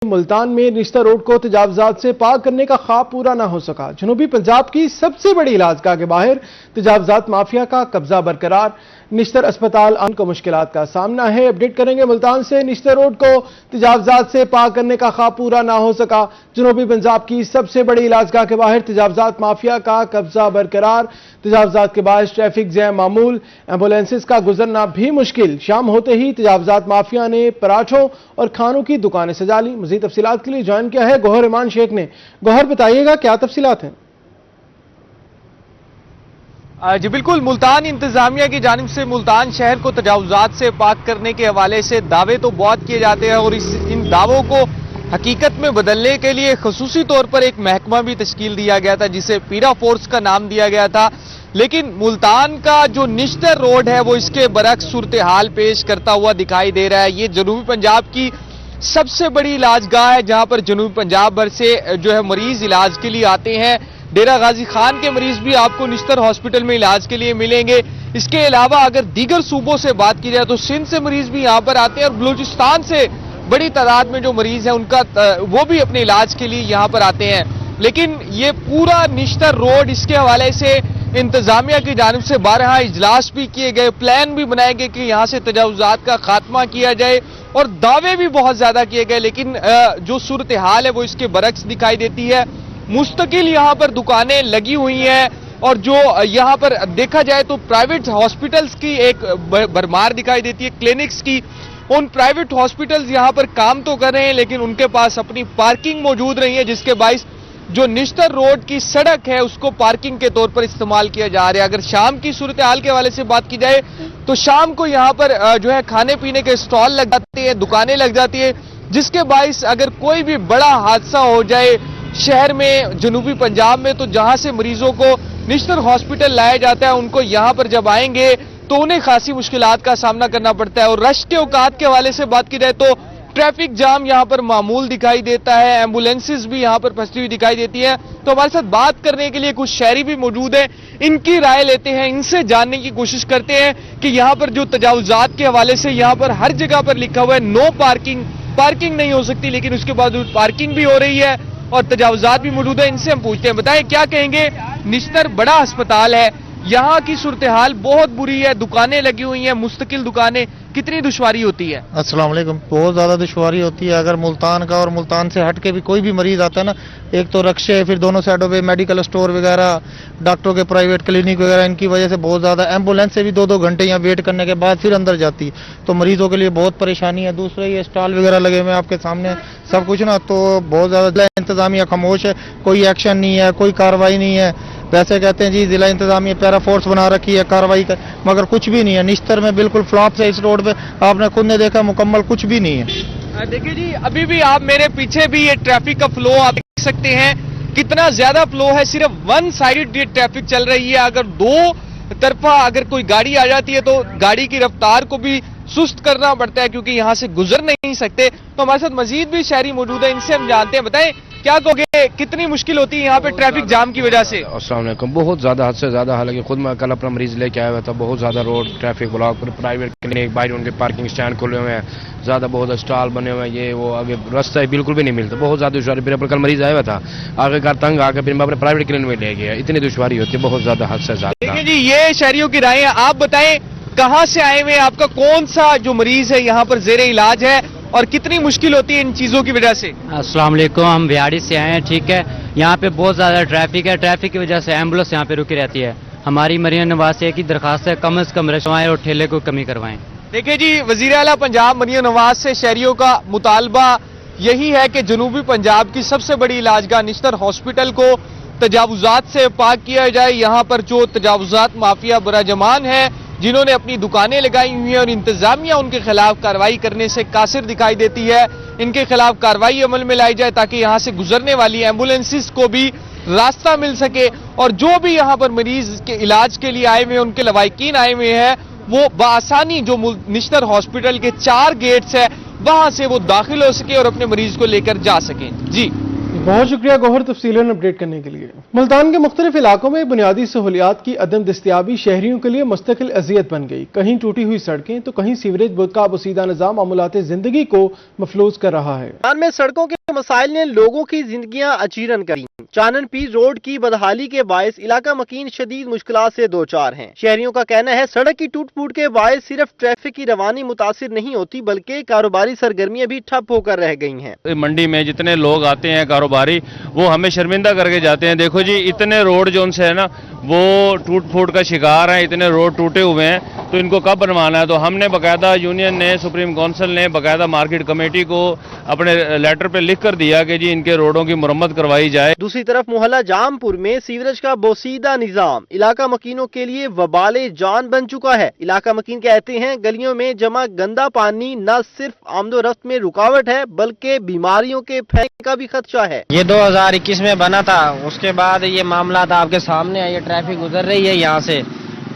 ملتان میں نشتہ روڈ کو تجاوزات سے پاک کرنے کا خواب پورا نہ ہو سکا۔ جنوبی پنجاب کی سب سے بڑی علاجگاہ کے باہر تجاوزات مافیا کا قبضہ برقرار۔ نشتر اسپتال ان کو مشکلات کا سامنا ہے۔ اپڈیٹ کریں گے ملتان سے۔ نشتر روڈ کو تجاوزات سے پاک کرنے کا خواب پورا نہ ہو سکا۔ جنوبی پنجاب کی سب سے بڑی علاجگاہ کے باہر تجاوزات مافیا کا قبضہ برقرار۔ تجاوزات کے باعث ٹریفک جیم معمول، ایمبولینسز کا گزرنا بھی مشکل۔ شام ہوتے ہی تجاوزات مافیا نے پراٹھوں اور کھانوں کی دکانیں سجا لی۔ مزید تفصیلات کے لیے جوائن کیا ہے گوہر ایمان شیخ نے۔ گوہر بتائیے گا کیا تفصیلات ہیں؟ جی بالکل، ملتان انتظامیہ کی جانب سے ملتان شہر کو تجاوزات سے پاک کرنے کے حوالے سے دعوے تو بہت کیے جاتے ہیں اور ان دعووں کو حقیقت میں بدلنے کے لیے خصوصی طور پر ایک محکمہ بھی تشکیل دیا گیا تھا جسے پیرا فورس کا نام دیا گیا تھا، لیکن ملتان کا جو نشتر روڈ ہے وہ اس کے برعکس صورتحال پیش کرتا ہوا دکھائی دے رہا ہے۔ یہ جنوبی پنجاب کی سب سے بڑی علاجگاہ ہے جہاں پر جنوبی پنجاب بھر سے جو ہے مریض علاج کے لیے آتے ہیں۔ ڈیرہ غازی خان کے مریض بھی آپ کو نشتر ہاسپٹل میں علاج کے لیے ملیں گے۔ اس کے علاوہ اگر دیگر صوبوں سے بات کی جائے تو سندھ سے مریض بھی یہاں پر آتے ہیں اور بلوچستان سے بڑی تعداد میں جو مریض ہیں وہ بھی اپنے علاج کے لیے یہاں پر آتے ہیں۔ لیکن یہ پورا نشتر روڈ، اس کے حوالے سے انتظامیہ کی جانب سے بارہا اجلاس بھی کیے گئے، پلان بھی بنائے گئے کہ یہاں سے تجاوزات کا خاتمہ کیا جائے اور دعوے بھی بہت زیادہ کیے گئے، لیکن جو صورتحال ہے وہ اس کے برعکس دکھائی دیتی ہے۔ مستقل یہاں پر دکانیں لگی ہوئی ہیں اور جو یہاں پر دیکھا جائے تو پرائیویٹ ہاسپٹلز کی ایک بھرمار دکھائی دیتی ہے، کلینکس کی۔ ان پرائیویٹ ہاسپٹلز یہاں پر کام تو کر رہے ہیں لیکن ان کے پاس اپنی پارکنگ موجود نہیں ہے، جس کے باعث جو نشتر روڈ کی سڑک ہے اس کو پارکنگ کے طور پر استعمال کیا جا رہا ہے۔ اگر شام کی صورتحال کے حوالے سے بات کی جائے تو شام کو یہاں پر جو ہے کھانے پینے کے اسٹال لگ جاتے ہیں، دکانیں لگ جاتی ہیں، جس کے باعث اگر کوئی بھی بڑا حادثہ ہو جائے شہر میں، جنوبی پنجاب میں، تو جہاں سے مریضوں کو نشتر ہاسپٹل لایا جاتا ہے ان کو یہاں پر جب آئیں گے تو انہیں خاصی مشکلات کا سامنا کرنا پڑتا ہے۔ اور رش کے اوقات کے حوالے سے بات کی جائے تو ٹریفک جام یہاں پر معمول دکھائی دیتا ہے، ایمبولینسز بھی یہاں پر پھنسی ہوئی دکھائی دیتی ہیں۔ تو ہمارے ساتھ بات کرنے کے لیے کچھ شہری بھی موجود ہیں، ان کی رائے لیتے ہیں، ان سے جاننے کی کوشش کرتے ہیں کہ یہاں پر جو تجاوزات کے حوالے سے یہاں پر ہر جگہ پر لکھا ہوا ہے نو پارکنگ، پارکنگ نہیں ہو سکتی، لیکن اس کے باوجود پارکنگ بھی ہو رہی ہے اور تجاوزات بھی موجود ہیں۔ ان سے ہم پوچھتے ہیں، بتائیں کیا کہیں گے؟ نشتر بڑا ہسپتال ہے، یہاں کی صورتحال بہت بری ہے، دکانیں لگی ہوئی ہیں، مستقل دکانیں، کتنی دشواری ہوتی ہے؟ السلام علیکم۔ بہت زیادہ دشواری ہوتی ہے اگر ملتان کا اور ملتان سے ہٹ کے بھی کوئی بھی مریض آتا ہے نا، ایک تو رکشے، پھر دونوں سائڈوں پہ میڈیکل اسٹور وغیرہ، ڈاکٹروں کے پرائیویٹ کلینک وغیرہ، ان کی وجہ سے بہت زیادہ ایمبولینس سے بھی 2-2 گھنٹے یہاں ویٹ کرنے کے بعد پھر اندر جاتی ہے، تو مریضوں کے لیے بہت پریشانی ہے۔ دوسرے یہ اسٹال وغیرہ لگے ہوئے ہیں آپ کے سامنے سب کچھ نا، تو بہت زیادہ انتظامیہ خاموش ہے، کوئی ایکشن نہیں ہے، کوئی کارروائی نہیں ہے۔ ویسے کہتے ہیں جی ضلع انتظامیہ پیرا فورس بنا رکھی ہے کارروائی کر، مگر کچھ بھی نہیں ہے۔ نشتر میں بالکل فلاپ ہے اس روڈ پہ، آپ نے خود نے دیکھا، مکمل کچھ بھی نہیں ہے۔ دیکھیں جی، ابھی بھی آپ میرے پیچھے بھی یہ ٹریفک کا فلو آپ دیکھ سکتے ہیں، کتنا زیادہ فلو ہے، صرف ون سائیڈ یہ ٹریفک چل رہی ہے۔ اگر دو طرفہ اگر کوئی گاڑی آ جاتی ہے تو گاڑی کی رفتار کو بھی سست کرنا پڑتا ہے کیونکہ یہاں سے گزر نہیں سکتے۔ تو ہمارے ساتھ مزید بھی شہری موجود ہیں، ان سے ہم جانتے ہیں، بتائیں کیا کہو گے، کتنی مشکل ہوتی ہے یہاں پہ ٹریفک جام کی وجہ سے؟ السلام علیکم۔ بہت زیادہ، حد سے زیادہ، حالانکہ خود میں کل اپنا مریض لے کے آیا ہوا تھا، بہت زیادہ روڈ ٹریفک بلاک پر، پرائیویٹ کلینک باہر ان کے پارکنگ سٹینڈ کھلے ہوئے ہیں، زیادہ بہت اسٹال بنے ہوئے ہیں، یہ وہ آگے راستہ بالکل بھی نہیں ملتا، بہت زیادہ دشواری۔ پھر کل مریض آیا ہوا تھا، آگے کا تنگ آ کے پھر میں اپنے پرائیویٹ کلینک میں لے گیا، اتنی دشواری ہوتی ہے بہت زیادہ، حد سے زیادہ۔ دیکھیں جی، یہ شہریوں کی رائے ہیں، آپ بتائیں کہاں سے آئے ہوئے ہیں، آپ کا کون سا جو مریض ہے یہاں پر زیر علاج ہے اور کتنی مشکل ہوتی ہے ان چیزوں کی وجہ سے؟ السلام علیکم، ہم بہاڑی سے آئے ہیں، ٹھیک ہے، یہاں پہ بہت زیادہ ٹریفک ہے، ٹریفک کی وجہ سے ایمبولینس یہاں پہ رکی رہتی ہے۔ ہماری مریم نواز سے ایک ہی درخواست ہے، کم از کم رشوائیں اور ٹھیلے کو کمی کروائیں۔ دیکھیں جی، وزیر اعلیٰ پنجاب مریم نواز سے شہریوں کا مطالبہ یہی ہے کہ جنوبی پنجاب کی سب سے بڑی علاجگاہ نشتر ہاسپٹل کو تجاوزات سے پاک کیا جائے۔ یہاں پر جو تجاوزات مافیا براجمان ہے، جنہوں نے اپنی دکانیں لگائی ہوئی ہیں اور انتظامیہ ان کے خلاف کارروائی کرنے سے قاصر دکھائی دیتی ہے، ان کے خلاف کارروائی عمل میں لائی جائے تاکہ یہاں سے گزرنے والی ایمبولینسز کو بھی راستہ مل سکے اور جو بھی یہاں پر مریض کے علاج کے لیے آئے ہوئے ہیں، ان کے لواحقین آئے ہوئے ہیں، وہ بآسانی جو نشتر ہاسپٹل کے 4 گیٹس ہیں وہاں سے وہ داخل ہو سکے اور اپنے مریض کو لے کر جا سکیں۔ جی بہت شکریہ گوہر تفصیلاً اپڈیٹ کرنے کے لیے۔ ملتان کے مختلف علاقوں میں بنیادی سہولیات کی عدم دستیابی شہریوں کے لیے مستقل اذیت بن گئی۔ کہیں ٹوٹی ہوئی سڑکیں تو کہیں سیوریج بورڈ کا بوسیدہ نظام معمولات زندگی کو مفلوج کر رہا ہے۔ ملتان میں سڑکوں کے مسائل نے لوگوں کی زندگیاں اچیرن کری۔ چانن پیر روڈ کی بدحالی کے باعث علاقہ مکین شدید مشکلات سے دوچار ہیں۔ شہریوں کا کہنا ہے سڑک کی ٹوٹ پھوٹ کے باعث صرف ٹریفک کی روانی متاثر نہیں ہوتی بلکہ کاروباری سرگرمیاں بھی ٹھپ ہو کر رہ گئی ہیں۔ منڈی میں جتنے لوگ آتے ہیں کاروباری وہ ہمیں شرمندہ کر کے جاتے ہیں۔ دیکھو جی اتنے روڈ جو ان سے ہے نا وہ ٹوٹ پھوٹ کا شکار ہیں، اتنے روڈ ٹوٹے ہوئے ہیں تو ان کو کب بنوانا ہے؟ تو ہم نے باقاعدہ یونین نے سپریم کونسل نے باقاعدہ مارکیٹ کمیٹی کو اپنے لیٹر پہ لکھ کر دیا کہ جی ان کے روڈوں کی مرمت کروائی جائے۔ دوسری طرف محلہ جام پور میں سیوریج کا بوسیدہ نظام علاقہ مکینوں کے لیے وبال جان بن چکا ہے۔ علاقہ مکین کہتے ہیں گلیوں میں جمع گندا پانی نہ صرف آمد و رفت میں رکاوٹ ہے بلکہ بیماریوں کے پھیلنے کا بھی خدشہ ہے۔ یہ 2021 میں بنا تھا، اس کے بعد یہ معاملات آپ کے سامنے ہے، یہ ٹریفک گزر رہی ہے یہاں سے،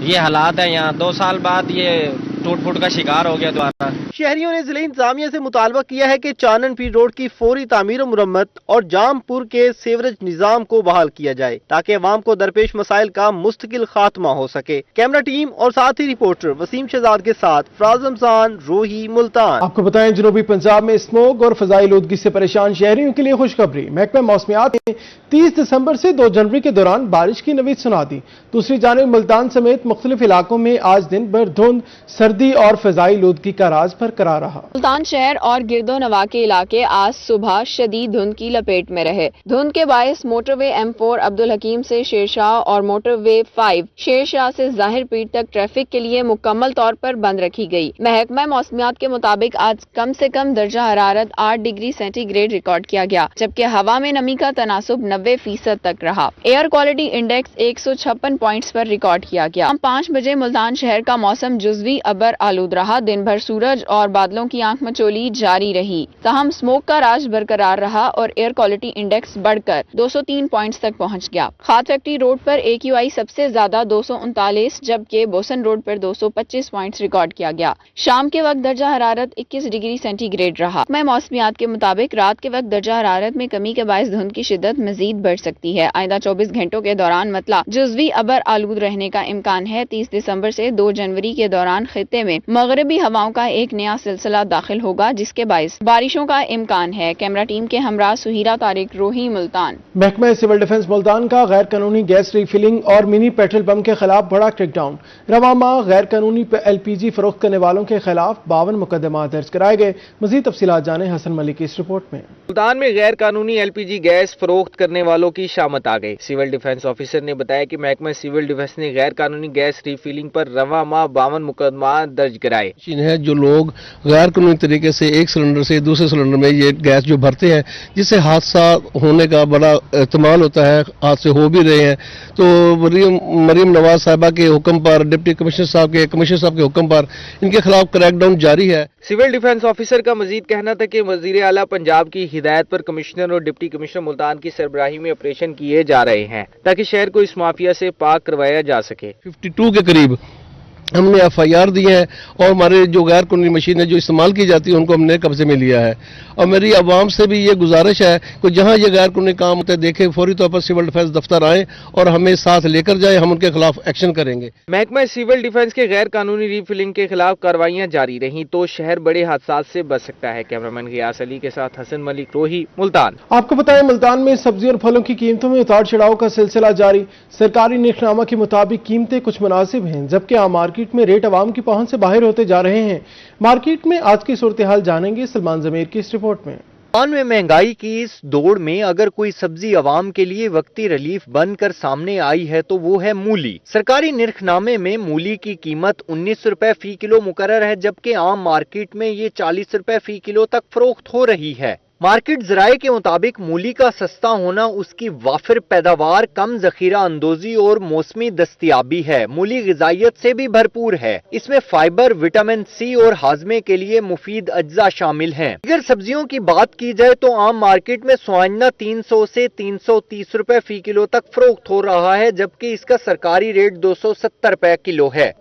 یہ حالات ہیں یہاں۔ 2 سال بعد یہ ٹوٹ پھوٹ کا شکار ہو گیا دوبارہ۔ شہریوں نے ضلع انتظامیہ سے مطالبہ کیا ہے کہ چانن پیر روڈ کی فوری تعمیر و مرمت اور جام پور کے سیوریج نظام کو بحال کیا جائے تاکہ عوام کو درپیش مسائل کا مستقل خاتمہ ہو سکے۔ کیمرہ ٹیم اور ساتھی رپورٹر وسیم شہزاد کے ساتھ فراز رمضان، روہی، ملتان۔ آپ کو بتائیں جنوبی پنجاب میں اسموگ اور فضائی آلودگی سے پریشان شہریوں کے لیے خوشخبری۔ محکمہ موسمیات نے 30 دسمبر سے 2 جنوری کے دوران بارش کی نوید سنا دی۔ دوسری جانب ملتان سمیت مختلف علاقوں میں آج دن بھر دھند، سردی اور فضائی آلودگی کا راز برقرار رہا۔ ملتان شہر اور گرد و نواح کے علاقے آج صبح شدید دھند کی لپیٹ میں رہے۔ دھند کے باعث موٹر وے M4 عبدالحکیم سے شیرشاہ اور موٹر وے 5 شیرشاہ سے ظاہر پیر تک ٹریفک کے لیے مکمل طور پر بند رکھی گئی۔ محکمہ موسمیات کے مطابق آج کم سے کم درجہ حرارت 8 ڈگری سینٹی گریڈ ریکارڈ کیا گیا جبکہ ہوا میں نمی کا تناسب 90% تک رہا۔ ایئر کوالٹی انڈیکس 156 پوائنٹس پر ریکارڈ کیا گیا۔ شام 5 بجے ملتان شہر کا موسم جزوی ابر آلود رہا۔ دن بھر سورج اور بادلوں کی آنکھ مچولی جاری رہی تاہم اسموک کا راج برقرار رہا اور ایئر کوالٹی انڈیکس بڑھ کر 203 پوائنٹس تک پہنچ گیا۔ کھاد فیکٹری روڈ پر AQI سب سے زیادہ 239 جبکہ بوسن روڈ پر 225 پوائنٹس ریکارڈ کیا گیا۔ شام کے وقت درجہ حرارت 21 ڈگری سینٹی گریڈ رہا۔ محکمہ موسمیات کے مطابق رات کے وقت درجہ حرارت میں کمی کے باعث دھند کی شدت مزید بڑھ سکتی ہے۔ آئندہ 24 گھنٹوں کے دوران مطلع جزوی ابر آلود رہنے کا امکان ہے۔ 30 دسمبر سے 2 جنوری کے دوران خطے میں مغربی ہواؤں کا ایک نیا سلسلہ داخل ہوگا جس کے باعث بارشوں کا امکان ہے۔ کیمرہ ٹیم کے ہمراہ سہیرا طارق، روہی، ملتان۔ محکمہ سول ڈیفنس ملتان کا غیر قانونی گیس ری فلنگ اور منی پیٹرول پمپ کے خلاف بڑا کریک ڈاؤن۔ رواں ماہ غیر قانونی LPG فروخت کرنے والوں کے خلاف 52 مقدمات درج کرائے گئے۔ مزید تفصیلات جانیں حسن ملک کی اس رپورٹ میں۔ ملتان میں غیر قانونی LPG گیس فروخت کرنے والوں کی شامت آ گئی۔ سول ڈیفنس آفیسر نے بتایا کہ محکمہ سول ڈیفنس نے غیر قانونی گیس ری فلنگ پر رواں ماہ 52 مقدمات درج کرائے۔ ہے جو لوگ غیر قانونی طریقے سے ایک سلنڈر سے دوسرے سلنڈر میں یہ گیس جو بھرتے ہیں جس سے حادثہ ہونے کا بڑا احتمال ہوتا ہے، حادثے ہو بھی رہے ہیں، تو مریم نواز صاحبہ کے حکم پر، ڈپٹی کمشنر صاحب کے حکم پر ان کے خلاف کریک ڈاؤن جاری ہے۔ سول ڈیفنس آفیسر کا مزید کہنا تھا کہ وزیر اعلیٰ پنجاب کی ہدایت پر کمشنر اور ڈپٹی کمشنر ملتان کی سربراہی میں آپریشن کیے جا رہے ہیں تاکہ شہر کو اس مافیا سے پاک کروایا جا سکے۔ 52 کے قریب ہم نے FIR دی ہے اور ہمارے جو غیر قانونی مشینیں جو استعمال کی جاتی ہیں ان کو ہم نے قبضے میں لیا ہے۔ اور میری عوام سے بھی یہ گزارش ہے کہ جہاں یہ غیر قانونی کام ہوتے ہیں دیکھیں فوری طور پر سول ڈیفنس دفتر آئیں اور ہمیں ساتھ لے کر جائیں، ہم ان کے خلاف ایکشن کریں گے۔ محکمہ سول ڈیفنس کے غیر قانونی ری فلنگ کے خلاف کارروائیاں جاری رہیں تو شہر بڑے حادثات سے بچ سکتا ہے۔ کیمرامین غیاث علی کے ساتھ حسن ملک، روہی، ملتان۔ آپ کو بتائیں ملتان میں سبزی اور پھلوں کی قیمتوں میں اتار چڑھاؤ کا سلسلہ جاری۔ سرکاری نرخنامہ کے مطابق قیمتیں کچھ مناسب ہیں جبکہ عام مارکیٹ میں ریٹ عوام کی پہنچ سے باہر ہوتے جا رہے ہیں۔ مارکیٹ میں آج کی صورتحال جانیں گے سلمان ضمیر کی اس رپورٹ میں۔ ملتان میں مہنگائی کی اس دوڑ میں اگر کوئی سبزی عوام کے لیے وقتی ریلیف بن کر سامنے آئی ہے تو وہ ہے مولی۔ سرکاری نرخ نامے میں مولی کی قیمت 19 روپے فی کلو مقرر ہے جبکہ عام مارکیٹ میں یہ 40 روپے فی کلو تک فروخت ہو رہی ہے۔ مارکیٹ ذرائع کے مطابق مولی کا سستا ہونا اس کی وافر پیداوار، کم ذخیرہ اندوزی اور موسمی دستیابی ہے۔ مولی غذائیت سے بھی بھرپور ہے، اس میں فائبر، وٹامن سی اور ہاضمے کے لیے مفید اجزاء شامل ہیں۔ اگر سبزیوں کی بات کی جائے تو عام مارکیٹ میں سوانجنا 300 سے 330 روپے فی کلو تک فروخت ہو رہا ہے جبکہ اس کا سرکاری ریٹ 270 روپے کلو ہے۔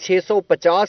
650